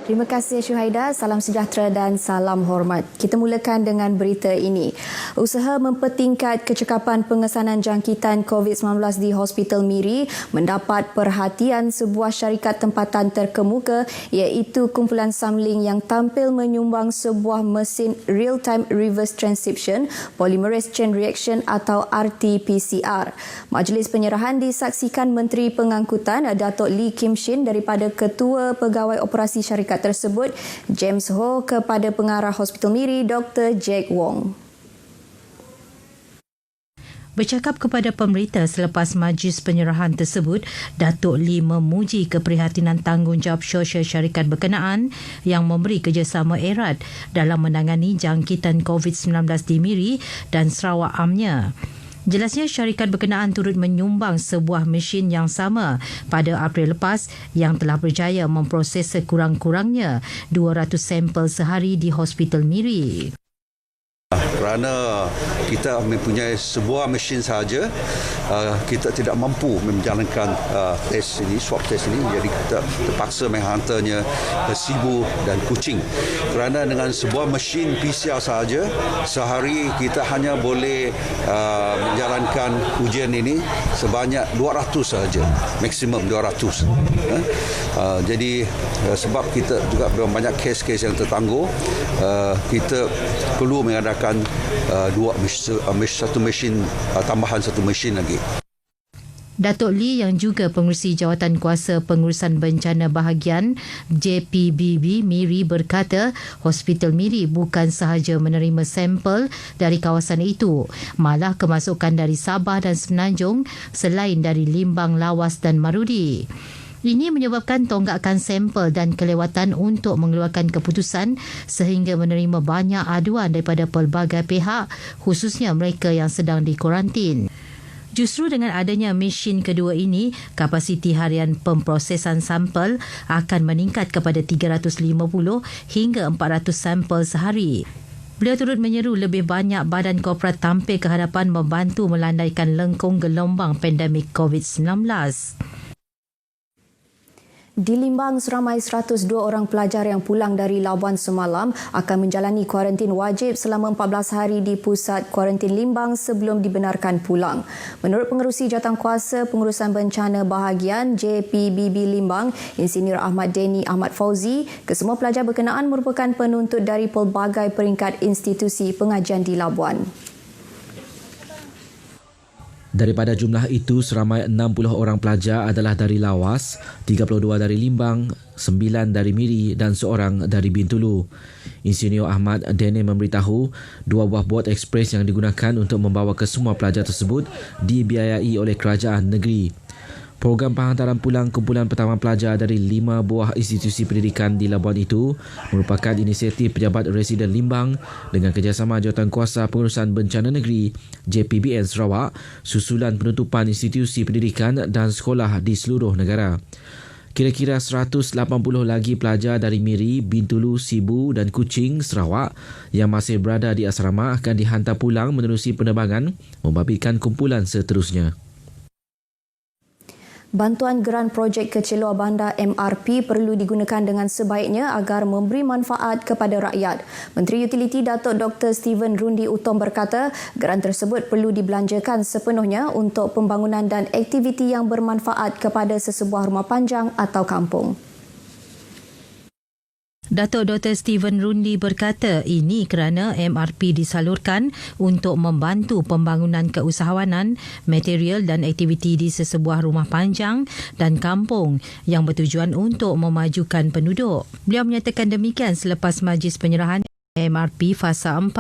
Terima kasih Syuhaida, salam sejahtera dan salam hormat. Kita mulakan dengan berita ini. Usaha mempertingkat kecekapan pengesanan jangkitan COVID-19 di Hospital Miri mendapat perhatian sebuah syarikat tempatan terkemuka iaitu kumpulan Samling yang tampil menyumbang sebuah mesin Real-Time Reverse Transcription Polymerase Chain Reaction atau RT-PCR. Majlis penyerahan disaksikan Menteri Pengangkutan Datuk Lee Kim Shin daripada Ketua Pegawai Operasi Syarikat tersebut, James Ho, kepada Pengarah Hospital Miri, Dr. Jack Wong. Bercakap kepada pemberita selepas majlis penyerahan tersebut, Datuk Lee memuji keprihatinan tanggungjawab sosial syarikat berkenaan yang memberi kerjasama erat dalam menangani jangkitan COVID-19 di Miri dan Sarawak amnya. Jelasnya syarikat berkenaan turut menyumbang sebuah mesin yang sama pada April lepas yang telah berjaya memproses sekurang-kurangnya 200 sampel sehari di Hospital Miri. Kerana kita mempunyai sebuah mesin sahaja, kita tidak mampu menjalankan swab test ini, jadi kita terpaksa menghantarnya ke Sibu dan Kuching. Kerana dengan sebuah mesin PCR sahaja, sehari kita hanya boleh menjalankan ujian ini sebanyak 200 sahaja, maksimum 200. Jadi sebab kita juga banyak kes-kes yang tertangguh, kita perlu mengadakan satu mesin, tambahan satu mesin lagi. Datuk Lee yang juga pengerusi Jawatan Kuasa Pengurusan Bencana Bahagian JPBB Miri berkata, Hospital Miri bukan sahaja menerima sampel dari kawasan itu, malah kemasukan dari Sabah dan Semenanjung selain dari Limbang, Lawas dan Marudi. Ini menyebabkan tonggakan sampel dan kelewatan untuk mengeluarkan keputusan sehingga menerima banyak aduan daripada pelbagai pihak, khususnya mereka yang sedang dikuarantin. Justru dengan adanya mesin kedua ini, kapasiti harian pemprosesan sampel akan meningkat kepada 350 hingga 400 sampel sehari. Beliau turut menyeru lebih banyak badan korporat tampil ke hadapan membantu melandaikan lengkung gelombang pandemik COVID-19. Di Limbang, seramai 102 orang pelajar yang pulang dari Labuan semalam akan menjalani kuarantin wajib selama 14 hari di Pusat Kuarantin Limbang sebelum dibenarkan pulang. Menurut Pengerusi Jawatankuasa Pengurusan Bencana Bahagian JPBB Limbang, Insinyur Ahmad Deni Ahmad Fauzi, kesemua pelajar berkenaan merupakan penuntut dari pelbagai peringkat institusi pengajian di Labuan. Daripada jumlah itu, seramai 60 orang pelajar adalah dari Lawas, 32 dari Limbang, 9 dari Miri dan seorang dari Bintulu. Insinyur Ahmad Dene memberitahu 2 buah bot ekspres yang digunakan untuk membawa ke semua pelajar tersebut dibiayai oleh kerajaan negeri. Program penghantaran pulang kumpulan pertama pelajar dari 5 buah institusi pendidikan di Labuan itu merupakan inisiatif Pejabat Residen Limbang dengan kerjasama Jawatankuasa Pengurusan Bencana Negeri JPBN Sarawak susulan penutupan institusi pendidikan dan sekolah di seluruh negara. Kira-kira 180 lagi pelajar dari Miri, Bintulu, Sibu dan Kuching, Sarawak yang masih berada di asrama akan dihantar pulang menerusi penerbangan membabitkan kumpulan seterusnya. Bantuan geran projek kecil luar bandar MRP perlu digunakan dengan sebaiknya agar memberi manfaat kepada rakyat. Menteri Utiliti Datuk Dr. Steven Rundi Utom berkata, geran tersebut perlu dibelanjakan sepenuhnya untuk pembangunan dan aktiviti yang bermanfaat kepada sesebuah rumah panjang atau kampung. Datuk Dr. Steven Rundi berkata ini kerana MRP disalurkan untuk membantu pembangunan keusahawanan, material dan aktiviti di sesebuah rumah panjang dan kampung yang bertujuan untuk memajukan penduduk. Beliau menyatakan demikian selepas majlis penyerahan MRP Fasa 4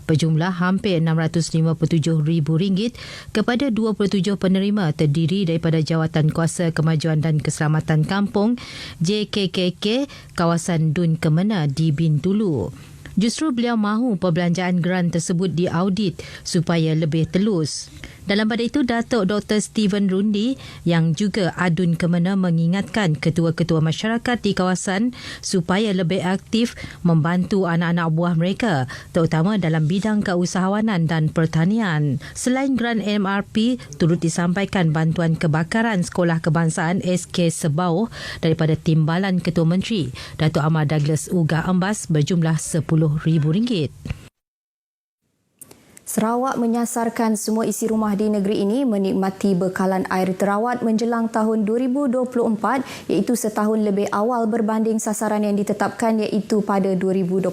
berjumlah hampir RM657,000 kepada 27 penerima terdiri daripada Jawatan Kuasa Kemajuan dan Keselamatan Kampung JKKK kawasan Dun Kemena di Bintulu. Justru beliau mahu perbelanjaan geran tersebut diaudit supaya lebih telus. Dalam pada itu, Datuk Dr. Steven Rundi yang juga Adun Kemena mengingatkan ketua-ketua masyarakat di kawasan supaya lebih aktif membantu anak-anak buah mereka, terutama dalam bidang keusahawanan dan pertanian. Selain grant MRP, turut disampaikan bantuan kebakaran Sekolah Kebangsaan SK Sebau daripada Timbalan Ketua Menteri, Datuk Ahmad Douglas Uga Ambas berjumlah RM10,000. Sarawak menyasarkan semua isi rumah di negeri ini menikmati bekalan air terawat menjelang tahun 2024 iaitu setahun lebih awal berbanding sasaran yang ditetapkan iaitu pada 2025.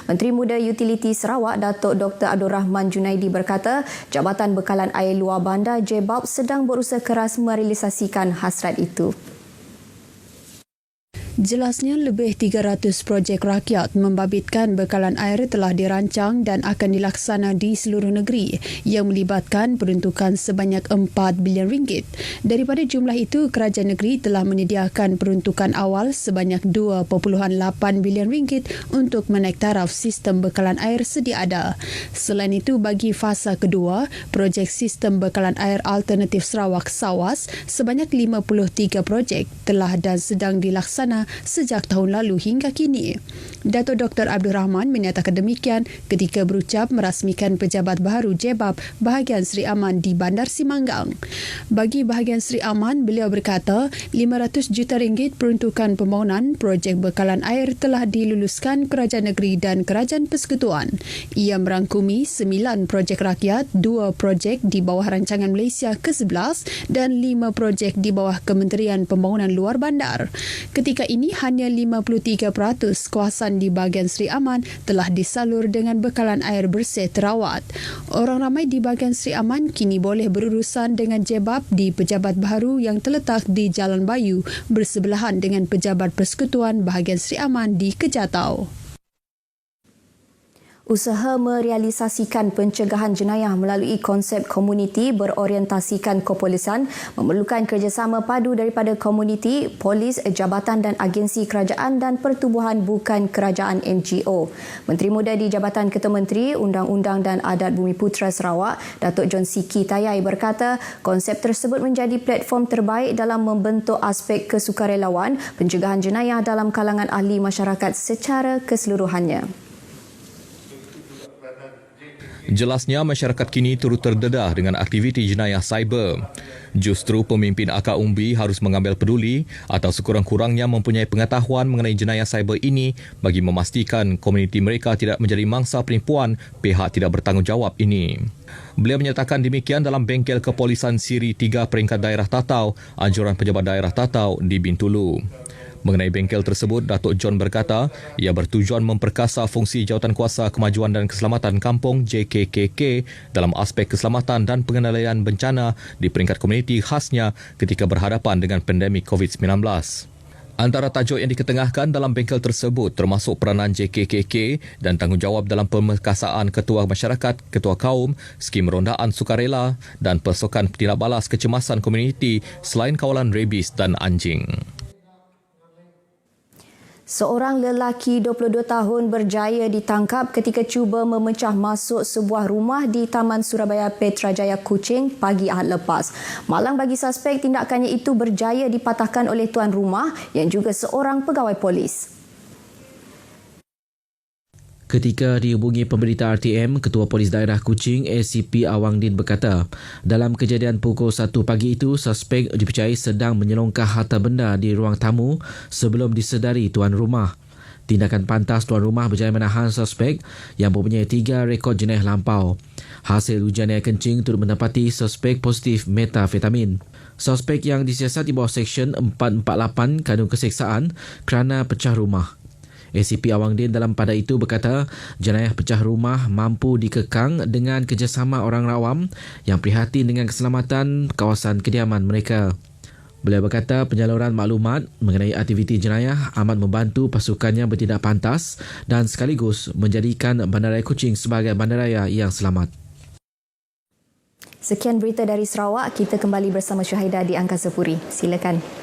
Menteri Muda Utiliti Sarawak Datuk Dr. Abdul Rahman Junaidi berkata Jabatan Bekalan Air Luar Bandar JBAB sedang berusaha keras merealisasikan hasrat itu. Jelasnya lebih 300 projek rakyat membabitkan bekalan air telah dirancang dan akan dilaksana di seluruh negeri yang melibatkan peruntukan sebanyak RM4 bilion. Daripada jumlah itu, kerajaan negeri telah menyediakan peruntukan awal sebanyak RM2.8 bilion untuk menaik taraf sistem bekalan air sedia ada. Selain itu, bagi fasa kedua, projek sistem bekalan air alternatif Sarawak SAWAS sebanyak 53 projek telah dan sedang dilaksana sejak tahun lalu hingga kini. Datuk Dr. Abdul Rahman menyatakan demikian ketika berucap merasmikan pejabat baru JBAB bahagian Seri Aman di Bandar Simanggang. Bagi bahagian Seri Aman, beliau berkata RM500 juta peruntukan pembangunan projek bekalan air telah diluluskan kerajaan negeri dan kerajaan persekutuan. Ia merangkumi 9 projek rakyat, 2 projek di bawah rancangan Malaysia ke-11 dan 5 projek di bawah Kementerian Pembangunan Luar Bandar. Ketika ini hanya 53% kawasan di bahagian Seri Aman telah disalur dengan bekalan air bersih terawat. Orang ramai di bahagian Seri Aman kini boleh berurusan dengan JBAB di pejabat baru yang terletak di Jalan Bayu bersebelahan dengan pejabat persekutuan bahagian Seri Aman di Kejatau. Usaha merealisasikan pencegahan jenayah melalui konsep komuniti berorientasikan kepolisian memerlukan kerjasama padu daripada komuniti, polis, jabatan dan agensi kerajaan dan pertubuhan bukan kerajaan NGO. Menteri Muda di Jabatan Ketua Menteri, Undang-Undang dan Adat Bumiputera Sarawak, Datuk John Siki Tayai berkata, konsep tersebut menjadi platform terbaik dalam membentuk aspek kesukarelawan pencegahan jenayah dalam kalangan ahli masyarakat secara keseluruhannya. Jelasnya, masyarakat kini turut terdedah dengan aktiviti jenayah cyber. Justru pemimpin Akar Umbi harus mengambil peduli atau sekurang-kurangnya mempunyai pengetahuan mengenai jenayah cyber ini bagi memastikan komuniti mereka tidak menjadi mangsa penipuan pihak tidak bertanggungjawab ini. Beliau menyatakan demikian dalam bengkel kepolisan Siri 3 peringkat daerah Tatau, anjuran pejabat daerah Tatau di Bintulu. Mengenai bengkel tersebut, Datuk John berkata, ia bertujuan memperkasa fungsi Jawatankuasa Kemajuan dan Keselamatan Kampung JKKK dalam aspek keselamatan dan pengendalian bencana di peringkat komuniti khasnya ketika berhadapan dengan pandemik COVID-19. Antara tajuk yang diketengahkan dalam bengkel tersebut termasuk peranan JKKK dan tanggungjawab dalam pemerkasaan ketua masyarakat, ketua kaum, skim rondaan sukarela dan pasukan tindak balas kecemasan komuniti selain kawalan rebis dan anjing. Seorang lelaki 22 tahun berjaya ditangkap ketika cuba memecah masuk sebuah rumah di Taman Surabaya Petrajaya Kuching pagi Ahad lepas. Malang bagi suspek, tindakannya itu berjaya dipatahkan oleh tuan rumah yang juga seorang pegawai polis. Ketika dihubungi pemberita RTM, Ketua Polis Daerah Kuching ACP Awang Din berkata, dalam kejadian pukul 1 pagi itu, suspek dipercayai sedang menyelongkar harta benda di ruang tamu sebelum disedari tuan rumah. Tindakan pantas tuan rumah berjaya menahan suspek yang mempunyai 3 rekod jenayah lampau. Hasil ujian air kencing turut mendapati suspek positif metafetamin. Suspek yang disiasat di bawah Seksyen 448 Kanun Keseksaan kerana pecah rumah. ACP Awang Din dalam pada itu berkata, jenayah pecah rumah mampu dikekang dengan kerjasama orang awam yang prihatin dengan keselamatan kawasan kediaman mereka. Beliau berkata penyaluran maklumat mengenai aktiviti jenayah amat membantu pasukannya bertindak pantas dan sekaligus menjadikan Bandaraya Kuching sebagai bandaraya yang selamat. Sekian berita dari Sarawak, kita kembali bersama Syahidah di Angkasa Puri. Silakan.